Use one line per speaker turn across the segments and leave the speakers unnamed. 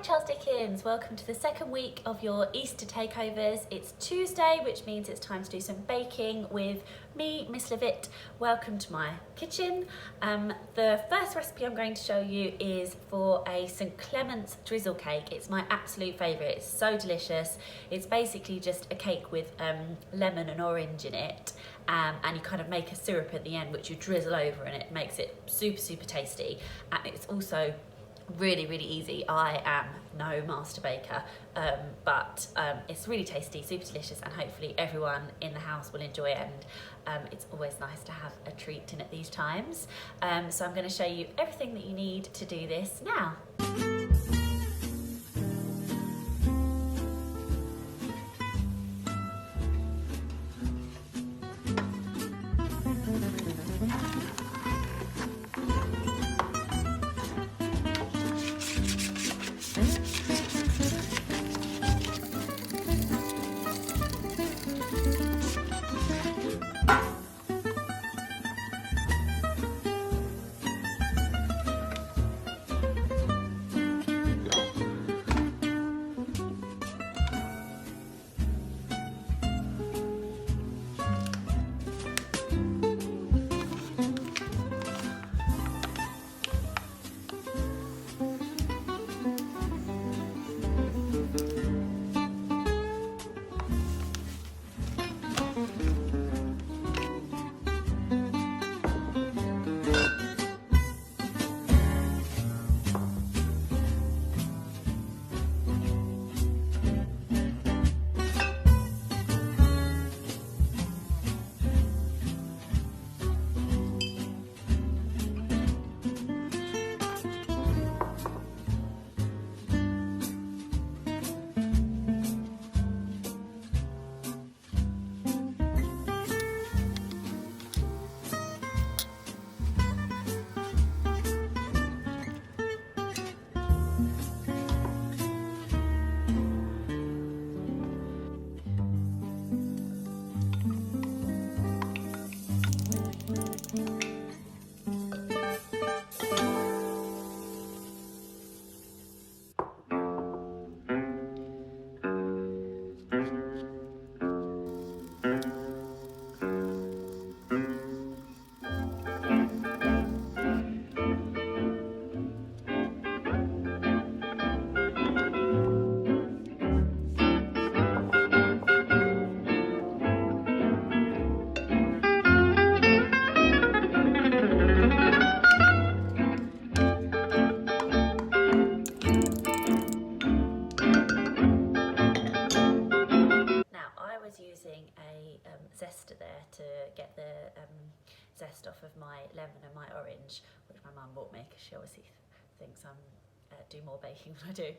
Charles Dickens, welcome to the second week of your Easter takeovers. It's Tuesday, which means it's time to do some baking with me, Miss Livett. Welcome to my kitchen. The first recipe I'm going to show you is for a St Clement's drizzle cake. It's my absolute favourite. It's so delicious. It's basically just a cake with lemon and orange in it, and you kind of make a syrup at the end which you drizzle over, and it makes it super tasty. And it's also really easy. I am no master baker, but it's really tasty, super delicious, and hopefully everyone in the house will enjoy it. And it's always nice to have a treat in at these times. So I'm going to show you everything that you need to do this now. Zester there to get the zest off of my lemon and my orange, which my mum bought me because she obviously thinks I'm do more baking than I do.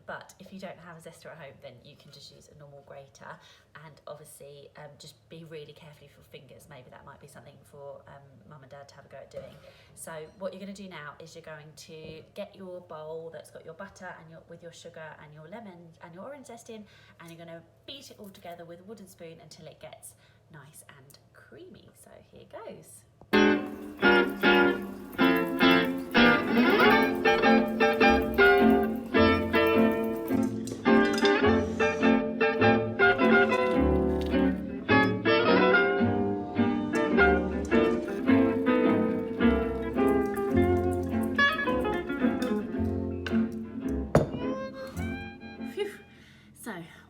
But if you don't have a zester at home, then you can just use a normal grater, and obviously just be really careful with your fingers. Maybe that might be something for mum and dad to have a go at doing. So what you're going to do now is you're going to get your bowl that's got your butter and with your sugar and your lemon and your orange zest in, and you're going to beat it all together with a wooden spoon until it gets nice and creamy. So here goes.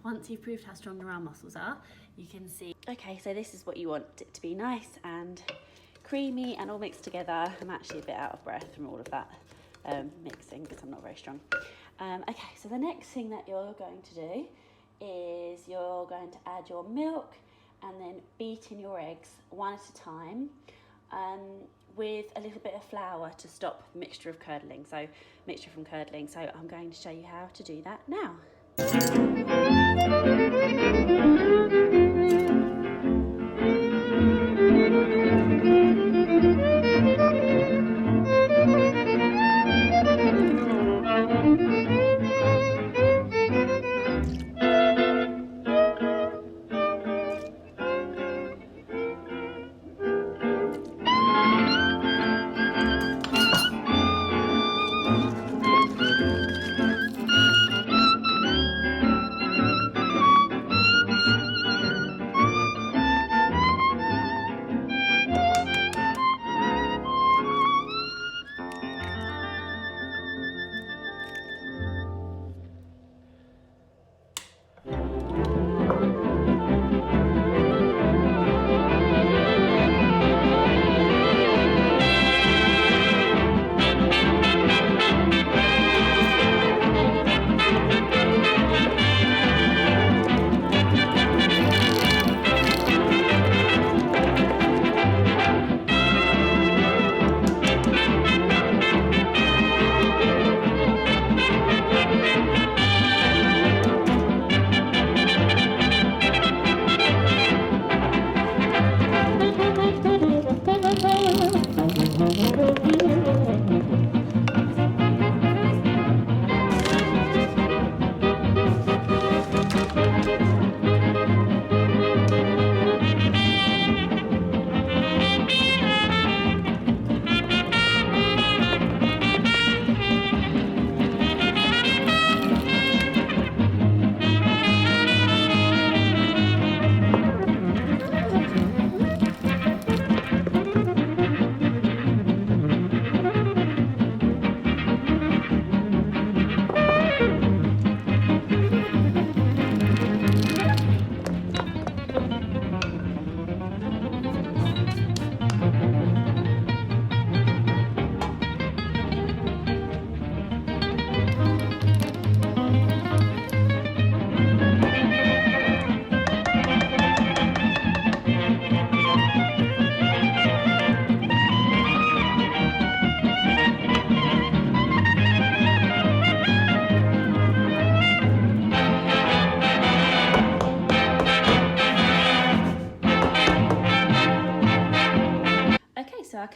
Once you've proved how strong your arm muscles are, you can see. Okay, so this is what you want it to be, nice and creamy and all mixed together. I'm actually a bit out of breath from all of that mixing because I'm not very strong. Okay, so the next thing that you're going to do is you're going to add your milk and then beat in your eggs one at a time with a little bit of flour to stop mixture from curdling. So I'm going to show you how to do that now.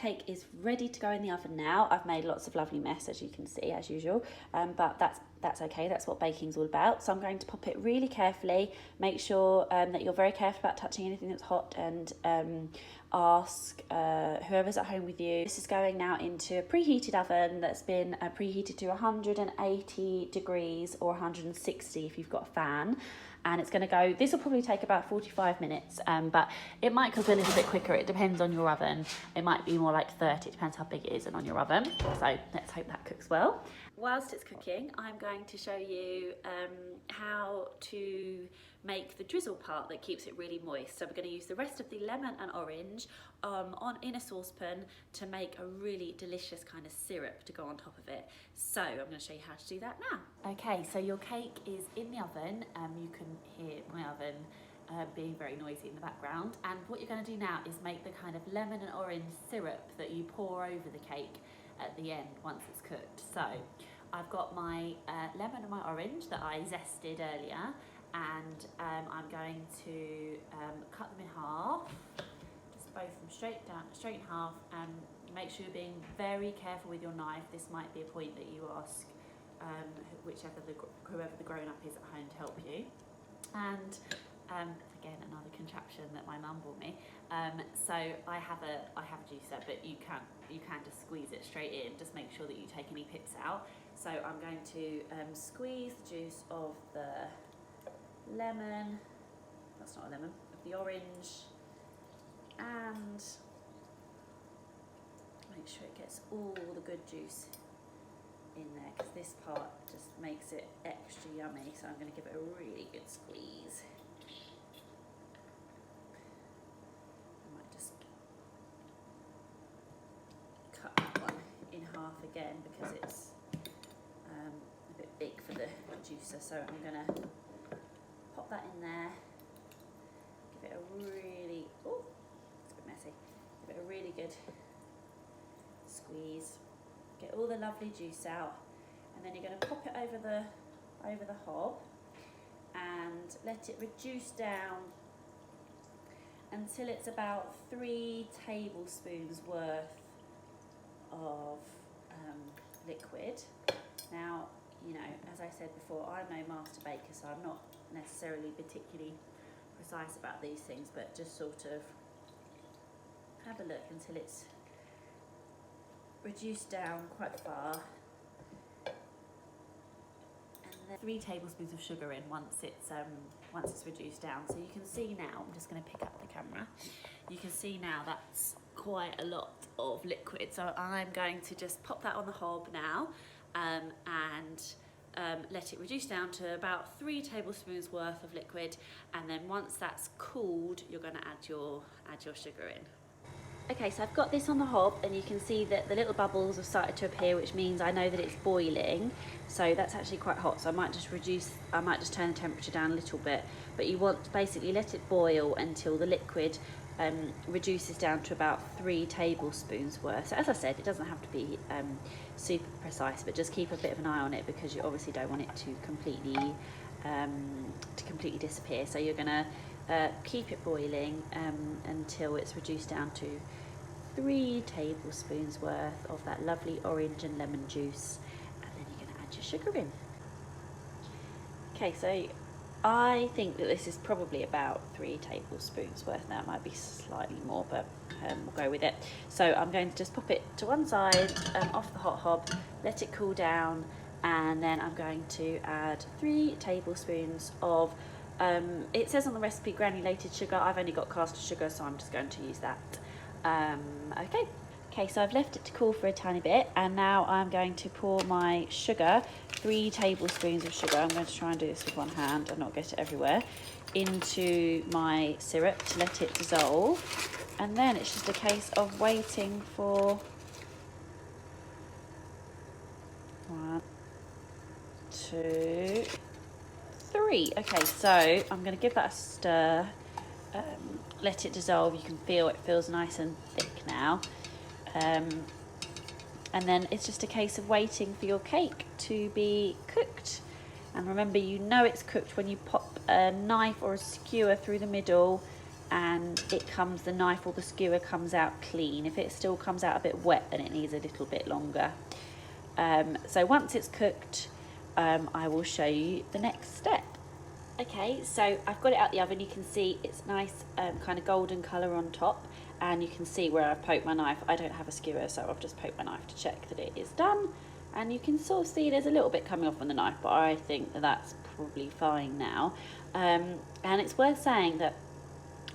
cake is ready to go in the oven now. I've made lots of lovely mess, as you can see, as usual, but that's okay. That's what baking's all about. So I'm going to pop it really carefully. Make sure that you're very careful about touching anything that's hot, and ask whoever's at home with you. This is going now into a preheated oven that's been preheated to 180 degrees or 160 if you've got a fan. And it's going to go, this will probably take about 45 minutes, but it might cook a little bit quicker. It depends on your oven. It might be more like 30, it depends how big it is and on your oven. So let's hope that cooks well. Whilst it's cooking, I'm going to show you how to make the drizzle part that keeps it really moist. So we're going to use the rest of the lemon and orange in a saucepan to make a really delicious kind of syrup to go on top of it. So I'm going to show you how to do that now. Okay, so your cake is in the oven. You can hear my oven being very noisy in the background. And what you're going to do now is make the kind of lemon and orange syrup that you pour over the cake at the end once it's cooked. So I've got my lemon and my orange that I zested earlier, and I'm going to cut them in half, just both of them straight in half, and make sure you're being very careful with your knife. This might be a point that you ask whoever the grown-up is at home to help you. And again, another contraption that my mum bought me. So I have a juicer, but you can just squeeze it straight in. Just make sure that you take any pips out. So I'm going to squeeze the juice of the lemon, that's not a lemon, of the orange, and make sure it gets all the good juice in there, because this part just makes it extra yummy. So I'm going to give it a really good squeeze. I might just cut that one in half again because it's a bit big for the juicer. So I'm going to pop that in there, give it a really, oh, it's a bit messy, give it a really good squeeze, get all the lovely juice out, and then you're going to pop it over the hob and let it reduce down until it's about 3 tablespoons worth of liquid. Now, you know, as I said before, I'm no master baker, so I'm not necessarily particularly precise about these things, but just sort of have a look until it's reduced down quite far. And then 3 tablespoons of sugar in once it's reduced down. So you can see now, I'm just going to pick up the camera, you can see now that's quite a lot of liquid. So I'm going to just pop that on the hob now, and let it reduce down to about 3 tablespoons worth of liquid, and then once that's cooled, you're going to add your sugar in. Okay, so I've got this on the hob, and you can see that the little bubbles have started to appear, which means I know that it's boiling. So that's actually quite hot, so I might just turn the temperature down a little bit. But you want to basically let it boil until the liquid reduces down to about 3 tablespoons worth. So as I said, it doesn't have to be super precise, but just keep a bit of an eye on it, because you obviously don't want it to completely disappear. So you're going to keep it boiling until it's reduced down to 3 tablespoons worth of that lovely orange and lemon juice, and then you're going to add your sugar in. Okay, so I think that this is probably about 3 tablespoons worth. Now it might be slightly more, but we'll go with it. So I'm going to just pop it to one side off the hot hob, let it cool down, and then I'm going to add 3 tablespoons of it says on the recipe granulated sugar. I've only got caster sugar, so I'm just going to use that. Okay, so I've left it to cool for a tiny bit, and now I'm going to pour my sugar, 3 tablespoons of sugar, I'm going to try and do this with one hand and not get it everywhere, into my syrup to let it dissolve. And then it's just a case of waiting for 1, 2, 3. Okay, so I'm going to give that a stir, let it dissolve. You can feel it feels nice and thick now. And then it's just a case of waiting for your cake to be cooked. And remember, you know it's cooked when you pop a knife or a skewer through the middle and the knife or the skewer comes out clean. If it still comes out a bit wet, then it needs a little bit longer. So once it's cooked, I will show you the next step. Okay, so I've got it out the oven. You can see it's nice kind of golden colour on top, and you can see where I've poked my knife. I don't have a skewer, so I've just poked my knife to check that it is done. And you can sort of see there's a little bit coming off on the knife, but I think that that's probably fine now. And it's worth saying that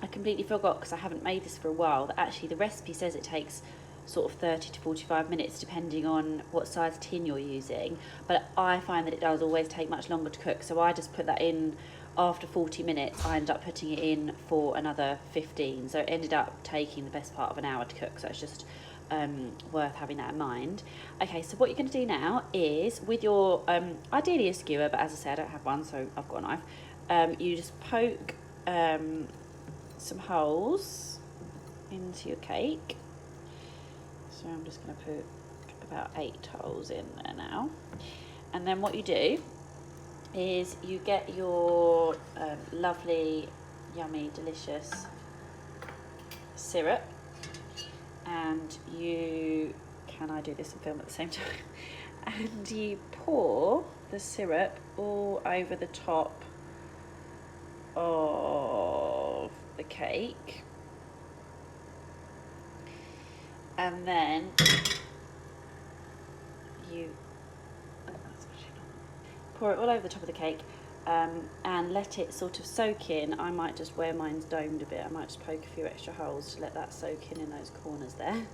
I completely forgot, because I haven't made this for a while, that actually the recipe says it takes sort of 30 to 45 minutes depending on what size tin you're using, but I find that it does always take much longer to cook, so I just put that in after 40 minutes. I ended up putting it in for another 15, so it ended up taking the best part of an hour to cook, so it's just worth having that in mind. Okay, so what you're going to do now is, with your ideally a skewer, but as I said I don't have one, so I've got a knife, you just poke some holes into your cake. So I'm just going to put about 8 holes in there now. And then what you do is you get your lovely, yummy, delicious syrup, and can I do this and film at the same time? And you pour the syrup all over the top of the cake, and then you pour it all over the top of the cake, and let it sort of soak in. I might just, where mine's domed a bit, I might just poke a few extra holes to let that soak in those corners there.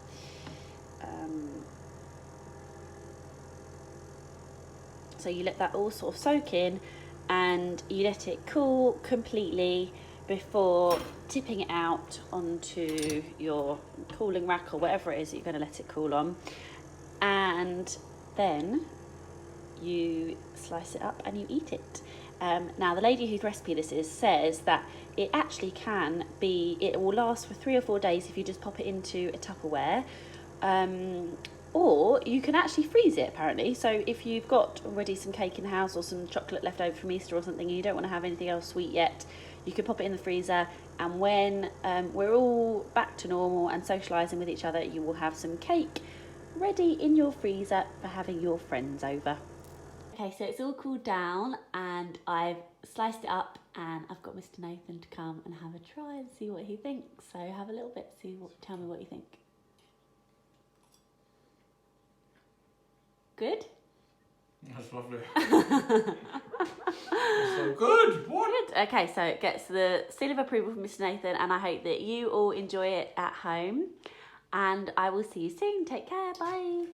So you let that all sort of soak in, and you let it cool completely before tipping it out onto your cooling rack or whatever it is that you're going to let it cool on. And then you slice it up and you eat it. Now, the lady whose recipe this is says that it actually it will last for 3 or 4 days if you just pop it into a Tupperware. Or you can actually freeze it, apparently. So if you've got already some cake in the house or some chocolate left over from Easter or something, and you don't want to have anything else sweet yet, you can pop it in the freezer, and when we're all back to normal and socialising with each other, you will have some cake ready in your freezer for having your friends over. Okay, so it's all cooled down, and I've sliced it up, and I've got Mr. Nathan to come and have a try and see what he thinks. So have a little bit, tell me what you think. Good?
That's lovely. That's so good. What?
Good. Okay, so it gets the seal of approval from Mr. Nathan, and I hope that you all enjoy it at home. And I will see you soon. Take care. Bye.